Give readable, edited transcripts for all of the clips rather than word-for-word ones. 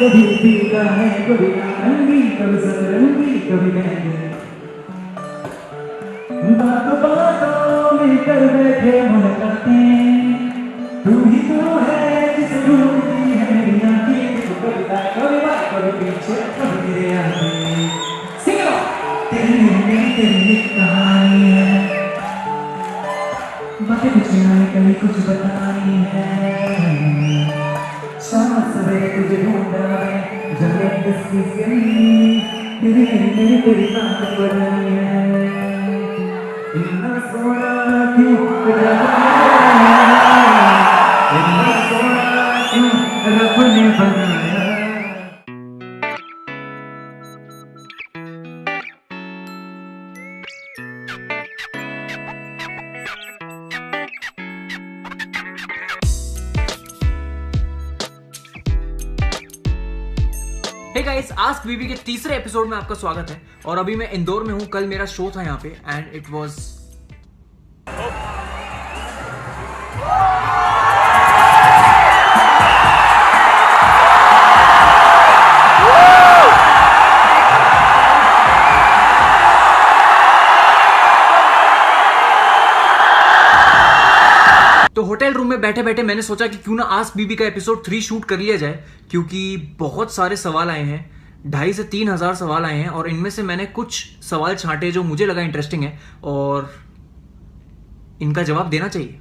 कभी पीता है, कभी नारंगी, कभी सतरंगी, कभी महंगी। बातों बातों में कर बैठे मुलाकातें, तू ही तो है जिसे ढूंढती है मेरी आंखें। तू कविता कभी बात कभी पीछे कभी मेरे आगे। Sing along। तेरी कहानी है, बातें कुछ नहीं कहीं कुछ बतानी है। शाम सवेरे तुझे ढूंढा है, जाने किसकी गली, तेरी बात बनानी है। इतना सोना क्यों रब ने, इतना सोना क्यों रब ने बनाया। हे गाइस, आस्क बीबी के तीसरे एपिसोड में आपका स्वागत है। और अभी मैं इंदौर में हूँ। कल मेरा शो था यहाँ पे एंड इट वाज तो होटल रूम में बैठे बैठे मैंने सोचा कि क्यों ना आस्क बीबी का एपिसोड 3 शूट कर लिया जाए, क्योंकि बहुत सारे सवाल आए हैं। 2,500 से 3,000 सवाल आए हैं और इनमें से मैंने कुछ सवाल छांटे जो मुझे लगा इंटरेस्टिंग है और इनका जवाब देना चाहिए।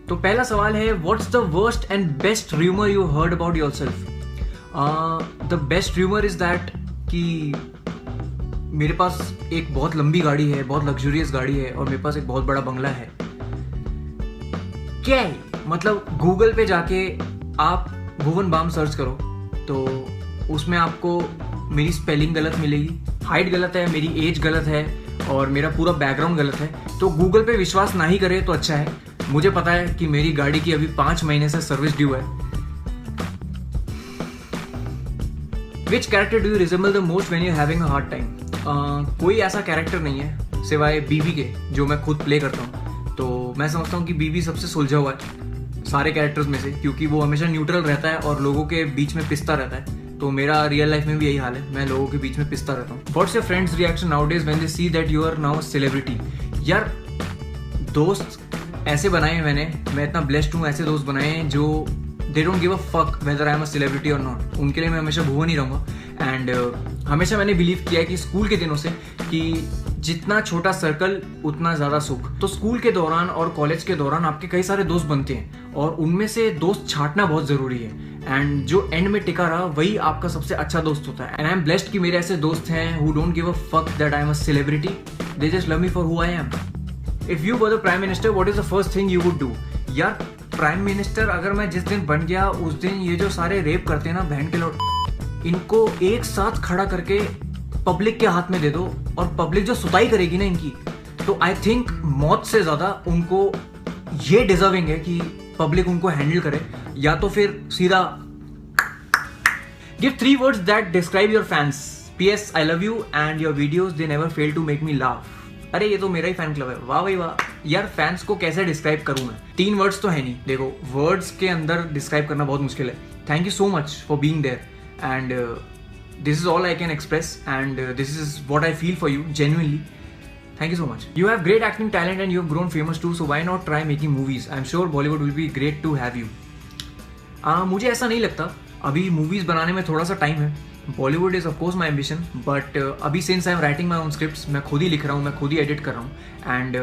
तो पहला सवाल है, what's the worst and best rumour you heard about yourself? The best rumour is that कि मेरे पास एक बहुत लंबी गाड़ी है, बहुत लग्जरियस गाड़ी है और मेरे पास एक बहुत बड़ा बंगला है। क्या है? मतलब गूगल पे जाके आप भुवन बाम सर्च करो तो उसमें आपको मेरी स्पेलिंग गलत मिलेगी, हाइट गलत है, मेरी एज गलत है और मेरा पूरा बैकग्राउंड गलत है। तो गूगल पे विश्वास ना ही करे तो अच्छा है। मुझे पता है कि मेरी गाड़ी की अभी 5 महीने से सर्विस ड्यू है। विच character do you resemble the most when you having a hard time? कोई ऐसा कैरेक्टर नहीं है सिवाय बीबी के जो मैं खुद प्ले करता हूँ। तो मैं समझता हूँ कि बीबी सबसे सुलझा हुआ है सारे कैरेक्टर्स में से, क्योंकि वो हमेशा न्यूट्रल रहता है और लोगों के बीच में पिसता रहता है। तो मेरा रियल लाइफ में भी यही हाल है, मैं लोगों के बीच में पिसता रहता हूँ। What's your friends reaction nowadays when they see that you are now a celebrity? यार, दोस्त ऐसे बनाए हैं मैं इतना ब्लेस्ड हूँ, ऐसे दोस्त बनाए हैं जो they don't give a fuck whether I am a celebrity और नॉट। उनके लिए मैं हमेशा भुवन ही रहूँगा। एंड हमेशा मैंने बिलीव किया है कि स्कूल के दिनों से कि जितना छोटा सर्कल उतना ज़्यादा सुख। तो स्कूल के दौरान और कॉलेज के दौरान आपके कई सारे दोस्त बनते हैं और उनमें से दोस्त छांटना बहुत ज़रूरी है। एंड जो एंड में टिका रहा वही आपका सबसे अच्छा दोस्त होता है। एंड आई एम ब्लेस्ड कि मेरे ऐसे दोस्त हैं who don't give a fuck that I am a celebrity, they just love me for who I am. If you were the prime minister, what is the first thing you would do? यार, prime minister अगर मैं जिस दिन बन गया उस दिन ये जो सारे रेप करते हैं ना बहन के लोग, इनको एक साथ खड़ा करके पब्लिक के हाथ में दे दो और पब्लिक जो सुताई करेगी ना इनकी, तो आई थिंक मौत से ज्यादा उनको ये डिजर्विंग है कि पब्लिक उनको हैंडल करे, या तो फिर सीधा give 3 words that describe your fans. PS, I love you and your videos they never fail to make me laugh. अरे ये तो मेरा ही फैन क्लब है। वाह भाई वाह। यार, फैंस को कैसे डिस्क्राइब करूं मैं? 3 वर्ड्स तो है नहीं। देखो, वर्ड्स के अंदर डिस्क्राइब करना बहुत मुश्किल है। Thank you so much for being there and this is all I can express and this is what I feel for you genuinely. Thank you so much. You have great acting talent and you have grown famous too, so why not try making movies? I'm sure Bollywood will be great to have you. मुझे ऐसा नहीं लगता, अभी movies बनाने में थोड़ा सा time है। Bollywood is of course my ambition, but अभी since I am writing my own scripts, मैं खुद ही लिख रहा हूँ, मैं खुद ही एडिट कर रहा हूँ एंड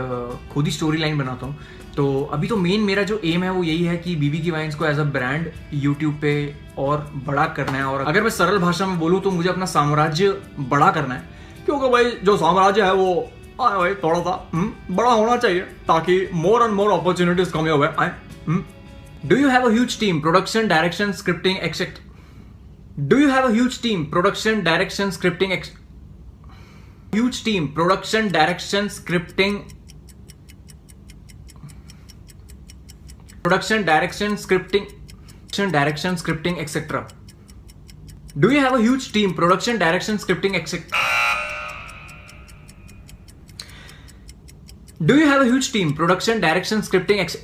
खुद ही स्टोरी लाइन बनाता हूँ। तो अभी तो मेन मेरा जो एम है वो यही है कि बीबी की वाइन्स को एज अ ब्रांड यूट्यूब पे और बड़ा करना है। और अगर मैं सरल भाषा में बोलूँ तो मुझे अपना साम्राज्य बड़ा करना है, क्योंकि भाई जो साम्राज्य है वो भाई थोड़ा सा बड़ा होना चाहिए ताकि more and more opportunities come your way. Do you have a huge team, production, direction, scripting, etcetera? Do you have a huge team, production, direction, scripting, huge team, production, direction, scripting, production, direction, scripting, etc. Do you have a huge team, production, direction, scripting, etc. Do you have a huge team, production, direction, scripting, etc.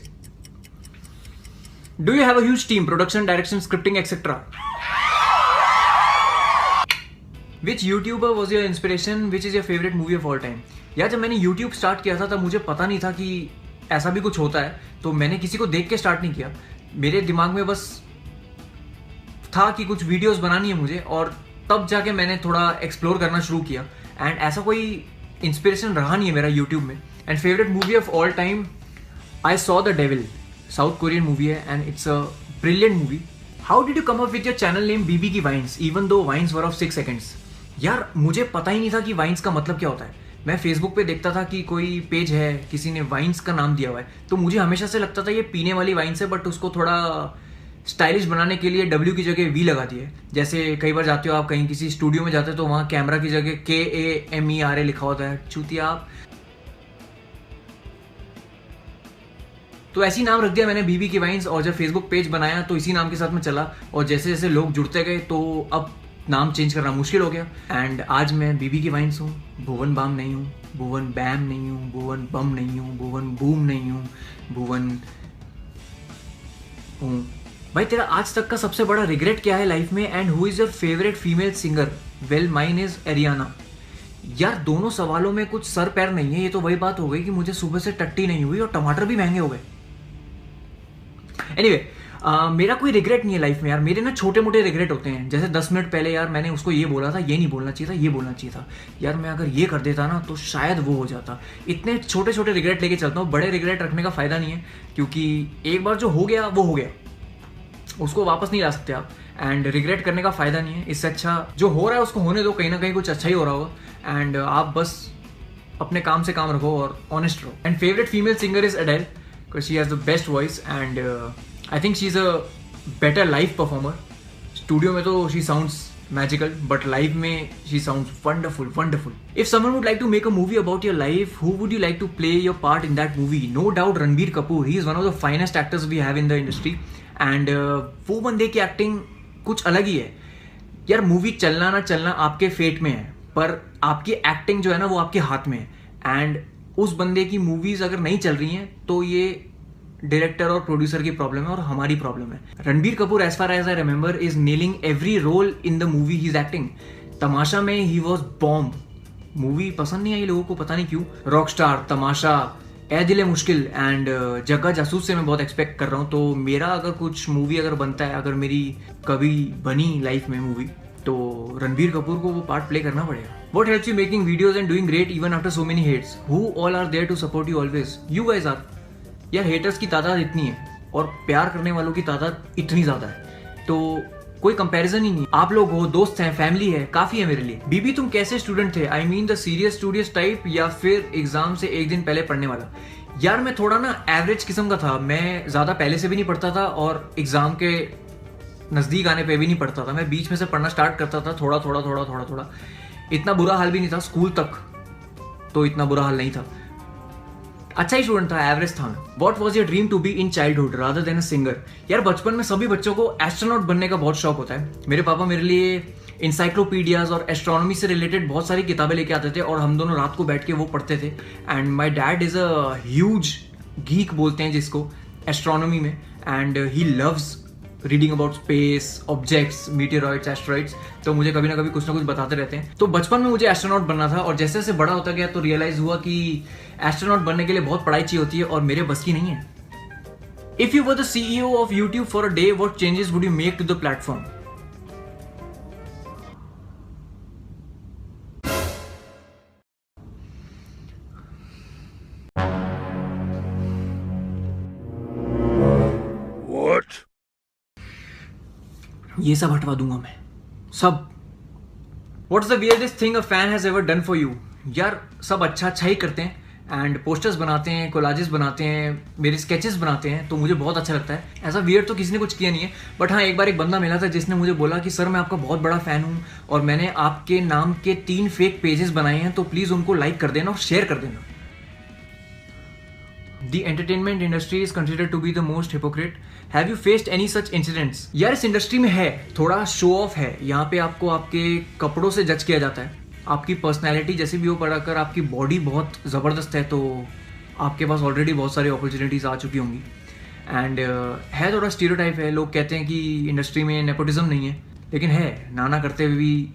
Do you have a huge team, production, direction, scripting etcetera? Which YouTuber was your inspiration, which is your favourite movie of all time? यार जब मैंने YouTube start किया था तब मुझे पता नहीं था कि ऐसा भी कुछ होता है, तो मैंने किसी को देख के स्टार्ट नहीं किया। मेरे दिमाग में बस था कि कुछ वीडियोस बनानी है मुझे, और तब जाके मैंने थोड़ा एक्सप्लोर करना शुरू किया। एंड ऐसा कोई इंस्पिरेशन रहा नहीं है मेरा यूट्यूब में। And favourite movie of all time, I saw the Devil, south Korean movie है and it's a brilliant movie. How did you come up with your channel name BB की vines even though vines were of 6 seconds? यार मुझे पता ही नहीं था कि wines का मतलब क्या होता है। मैं फेसबुक पे देखता था कि कोई पेज है, किसी ने वाइन्स का नाम दिया हुआ है, तो मुझे हमेशा से लगता था ये पीने वाली वाइन्स है, बट उसको थोड़ा स्टाइलिश बनाने के लिए W की जगह V लगा दिए। जैसे कई बार जाते हो आप कहीं किसी स्टूडियो में जाते हो तो वहाँ कैमरा की जगह KAMERA लिखा होता है, चूतिया आप। तो ऐसी नाम रख दिया मैंने बीबी की वाइन्स, और जब फेसबुक पेज बनाया तो इसी नाम के साथ में चला, और जैसे जैसे लोग जुड़ते गए तो अब नाम चेंज करना मुश्किल हो गया। एंड आज मैं बीबी की वाइन्स हूँ, भुवन बाम नहीं हूँ, भुवन बैम नहीं हूँ, भुवन बम नहीं हूँ, भुवन बूम नहीं हूँ, भुवन हूँ। भाई तेरा आज तक का सबसे बड़ा रिग्रेट क्या है लाइफ में, and who is your favourite female singer? Well mine is Ariana. यार दोनों सवालों में कुछ सर पैर नहीं है। ये तो वही बात हो गई कि मुझे सुबह से टट्टी नहीं हुई और टमाटर भी महंगे हो गए। एनीवे मेरा कोई रिग्रेट नहीं है लाइफ में यार। मेरे ना छोटे मोटे रिग्रेट होते हैं, जैसे 10 मिनट पहले यार मैंने उसको ये बोला था, ये नहीं बोलना चाहिए था, ये बोलना चाहिए था। यार मैं अगर ये कर देता ना तो शायद वो हो जाता। इतने छोटे छोटे रिग्रेट लेके चलता हूँ। बड़े रिग्रेट रखने का फायदा नहीं है, क्योंकि एक बार जो हो गया वो हो गया, उसको वापस नहीं ला सकते आप। एंड रिग्रेट करने का फायदा नहीं है। इससे अच्छा जो हो रहा है उसको होने दो, कहीं ना कहीं कुछ अच्छा ही हो रहा होगा। एंड आप बस अपने काम से काम रखो और ऑनेस्ट रहो। And favourite female singer is Adele, because she has the best voice and I think she is a better live performer. Studio में तो she sounds magical, but live में she sounds wonderful wonderful. If someone would like to make a movie about your life, who would you like to play your part in that movie? No doubt Ranbir Kapoor. He is one of the finest actors we have in the industry. And वो बंदे की acting कुछ अलग ही है यार। Movie चलना ना चलना आपके फेट में है, पर आपकी एक्टिंग जो है ना वो आपके हाथ में है। एंड उस बंदे की मूवीज अगर नहीं चल रही हैं तो ये डायरेक्टर और प्रोड्यूसर की प्रॉब्लम है और हमारी प्रॉब्लम है। Ranbir Kapoor as far as I remember is nailing every role in the movie he is acting. Tamasha में ही वॉज बॉम्ब। मूवी पसंद नहीं आई लोगों को, पता नहीं क्यों। रॉकस्टार, तमाशा, ए दिल मुश्किल एंड जग्गा जासूस से मैं बहुत एक्सपेक्ट कर रहा हूँ। तो मेरा अगर कुछ मूवी अगर बनता है, अगर मेरी कभी बनी लाइफ में मूवी, तो रणबीर कपूर को वो पार्ट प्ले करना पड़ेगा। What helps you making videos and doing great even after so many hates? Who all are there to support you always? You guys are. यार हेटर्स की तादाद इतनी है और प्यार करने वालों की तादाद इतनी ज्यादा है, तो कोई कंपैरिजन ही नहीं। आप लोग हो, दोस्त हैं, फैमिली है, काफी है मेरे लिए। बीबी तुम कैसे स्टूडेंट थे? I mean the serious studious type या फिर एग्जाम से एक दिन पहले पढ़ने वाला? यार मैं थोड़ा ना एवरेज किस्म का था। मैं ज्यादा पहले से भी नहीं पढ़ता था और एग्जाम के नजदीक आने पे भी नहीं पढ़ता था। मैं बीच में से पढ़ना स्टार्ट करता था, थोड़ा थोड़ा थोड़ा थोड़ा थोड़ा। इतना बुरा हाल भी नहीं था, स्कूल तक तो इतना बुरा हाल नहीं था। अच्छा ही स्टूडेंट था, एवरेज था मैं। What was your dream to be in childhood rather than a singer? यार बचपन में सभी बच्चों को एस्ट्रोनॉट बनने का बहुत शौक होता है। मेरे पापा मेरे लिए इंसाइक्लोपीडियाज और एस्ट्रोनॉमी से रिलेटेड बहुत सारी किताबें लेके आते थे और हम दोनों रात को बैठ के वो पढ़ते थे। And my dad is a huge geek बोलते हैं जिसको एस्ट्रोनॉमी में, and he loves reading about space, objects, meteoroids, asteroids. तो मुझे कभी ना कभी कुछ ना कुछ बताते रहते हैं। तो बचपन में मुझे एस्ट्रोनॉट बनना था और जैसे जैसे बड़ा होता गया तो रियलाइज हुआ कि एस्ट्रोनॉट बनने के लिए बहुत पढ़ाई चाहिए होती है और मेरे बस की नहीं है। If you were the CEO of YouTube for a day, what changes would you make to the platform? ये सब हटवा दूंगा मैं, सब। What's the weirdest thing a fan has ever done for you? यार सब अच्छा अच्छा ही करते हैं एंड पोस्टर्स बनाते हैं, कोलाजेस बनाते हैं, मेरे स्केचेस बनाते हैं, तो मुझे बहुत अच्छा लगता है। ऐसा वियर्ड तो किसी ने कुछ किया नहीं है, बट हाँ एक बार एक बंदा मिला था जिसने मुझे बोला कि सर मैं आपका बहुत बड़ा फैन हूँ और मैंने आपके नाम के 3 फेक पेजेस बनाए हैं, तो प्लीज उनको लाइक कर देना और शेयर कर देना। The entertainment industry is considered to be the most hypocrite. Have you faced any such incidents? यार इस इंडस्ट्री में है थोड़ा शो ऑफ है। यहाँ पे आपको आपके कपड़ों से जज किया जाता है, आपकी पर्सनैलिटी जैसे भी हो, पर अगर आपकी बॉडी बहुत ज़बरदस्त है तो आपके पास ऑलरेडी बहुत सारी अपॉर्चुनिटीज़ आ चुकी होंगी। एंड है थोड़ा स्टीरियोटाइप है, लोग कहते हैं कि इंडस्ट्री में नेपोटिज्म नहीं है, लेकिन है, नाना करते हुए भी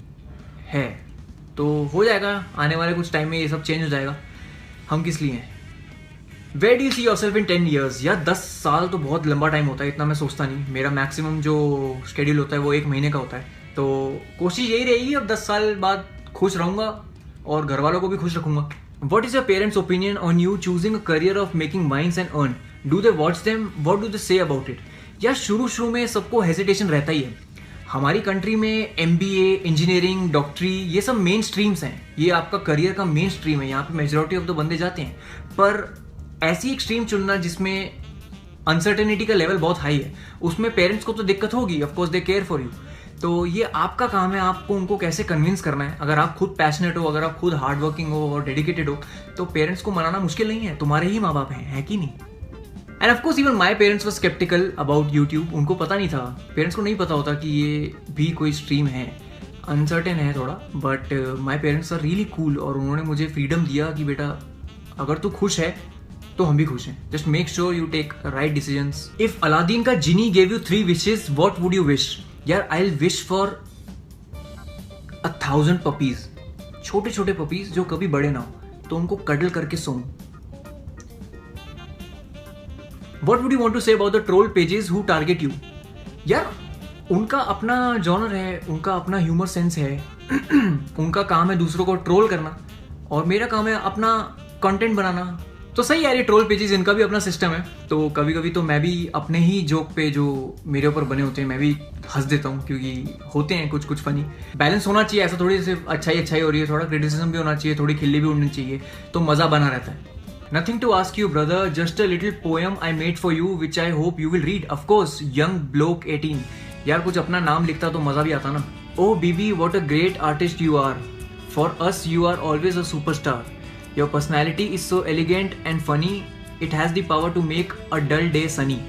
है। तो हो जाएगा आने वाले कुछ टाइम में, ये सब चेंज हो जाएगा, हम किस लिए हैं। Where do you see yourself in 10 years? यार 10 साल तो बहुत लंबा टाइम होता है, इतना मैं सोचता नहीं। मेरा मैक्सिमम जो शेड्यूल होता है वो 1 महीने का होता है, तो कोशिश यही रहेगी अब 10 साल बाद खुश रहूँगा और घर वालों को भी खुश रखूँगा। What is your parents' opinion on you choosing a career of making wines and earn? Do they watch them? What do they say about it? यार शुरू में सबको हेजिटेशन रहता ही है। हमारी कंट्री में MBA, इंजीनियरिंग, डॉक्टरी ये सब मेन स्ट्रीम्स हैं, ये आपका करियर का मेन स्ट्रीम है, यहाँ पे मेजॉरिटी ऑफ द बंदे जाते हैं। पर ऐसी एक स्ट्रीम चुनना जिसमें अनसर्टेनिटी का लेवल बहुत हाई है, उसमें पेरेंट्स को तो दिक्कत होगी, of course they care for you. तो ये आपका काम है, आपको उनको कैसे कन्विंस करना है। अगर आप खुद पैशनेट हो, अगर आप खुद हार्ड वर्किंग हो और डेडिकेटेड हो, तो पेरेंट्स को मनाना मुश्किल नहीं है, तुम्हारे ही माँ बाप हैं, है कि नहीं। And of course even my parents were sceptical about YouTube, उनको पता नहीं था, पेरेंट्स को नहीं पता होता कि ये भी कोई स्ट्रीम है, अनसर्टेन है थोड़ा, but my parents are really cool और उन्होंने मुझे फ्रीडम दिया कि बेटा अगर तू खुश है तो हम भी खुश हैं, just make sure you take right decisions. If Aladdin का genie gave you 3 wishes, what would you wish? यार I will wish for 1000 puppies, छोटे छोटे पपीज जो कभी बड़े ना हो, तो उनको कडल करके सोऊं। What would you want to say about the troll pages who target you? यार उनका अपना जॉनर है, उनका अपना ह्यूमर सेंस है उनका काम है दूसरों को ट्रोल करना और मेरा काम है अपना कंटेंट बनाना। तो सही यार, ये ट्रोल पेजेस इनका भी अपना सिस्टम है, तो कभी कभी तो मैं भी अपने ही जोक पे जो मेरे ऊपर बने होते हैं मैं भी हंस देता हूँ, क्योंकि होते हैं कुछ फनी। बैलेंस होना चाहिए, ऐसा थोड़ी सिर्फ अच्छाई हो रही है, थोड़ा क्रिटिसिज्म भी होना चाहिए, थोड़ी खिल्ली भी उड़नी चाहिए, तो मजा बना रहता है। Nothing to ask you, brother. Just a little poem I made for you, which I hope you will read. Of course, young bloke 18. यार कुछ अपना नाम लिखता तो मजा भी आता ना। Oh BB, what a great artist you are. For us, you are always a superstar. Your personality is so elegant and funny. It has the power to make a dull day sunny.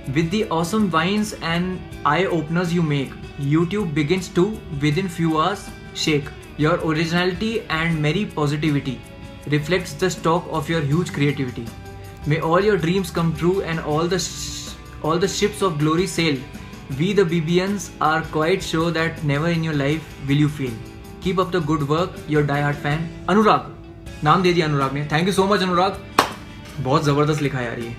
With the awesome wines and eye openers you make, YouTube begins to, within few hours, shake. Your originality and merry positivity reflects the stock of your huge creativity. May all your dreams come true and all the ships of glory sail. We the BBNs are quite sure that never in your life will you fail. Keep up the good work. Your die-hard fan, अनुराग। नाम दे दिया अनुराग ने। Thank you so much अनुराग, बहुत ज़बरदस्त लिखा है यार, ये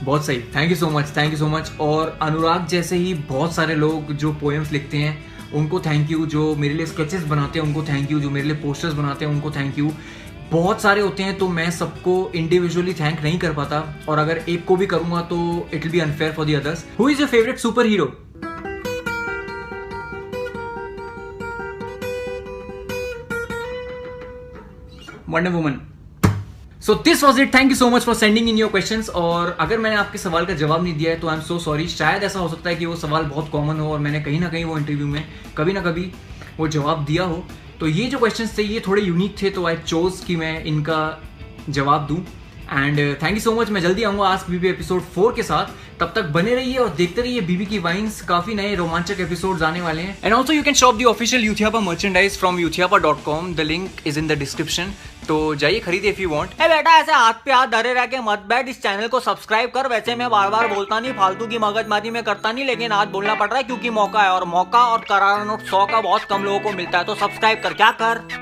बहुत सही। Thank you so much. और अनुराग जैसे ही बहुत सारे लोग जो पोएम्स लिखते हैं उनको थैंक यू, जो मेरे लिए स्केचेस बनाते हैं उनको थैंक यू, जो मेरे लिए पोस्टर्स बनाते हैं उनको थैंक यू। बहुत सारे होते हैं तो मैं सबको इंडिविजुअली थैंक नहीं कर पाता, और अगर एक को भी करूंगा तो it will be unfair for the others. Who is your favourite super hero? Wonder woman. So this was it, thank you so much for sending in your questions. और अगर मैंने आपके सवाल का जवाब नहीं दिया है तो आई एम सो सॉरी। शायद ऐसा हो सकता है कि वो सवाल बहुत कॉमन हो और मैंने कहीं ना कहीं वो इंटरव्यू में कभी ना कभी वो जवाब दिया हो। तो ये जो क्वेश्चंस थे ये थोड़े यूनिक थे, तो आई चोज कि मैं इनका जवाब दूं। And thank you so much. मैं जल्दी आऊंगा आस्क बीबी एपिसोड 4 के साथ, तब तक बने रहिए और देखते रहिए बीबी की वाइन्स। काफी नए रोमांचक एपिसोड्स आने वाले हैं। And also you can shop the official Youthiapa merchandise from youthiapa.com। The link is in the description, तो जाइए खरीदे इफ यू वांट। ए बेटा ऐसे हाथ पे हाथ धरे रह के मत बैठ, इस चैनल को सब्सक्राइब कर। वैसे मैं बार बार बोलता नहीं, फालतू की मगजमारी में करता नहीं, लेकिन आज बोलना पड़ रहा है क्योंकि मौका है, और मौका और करारा नोट 100 का बहुत कम लोगों को मिलता है, तो सब्सक्राइब कर, क्या कर।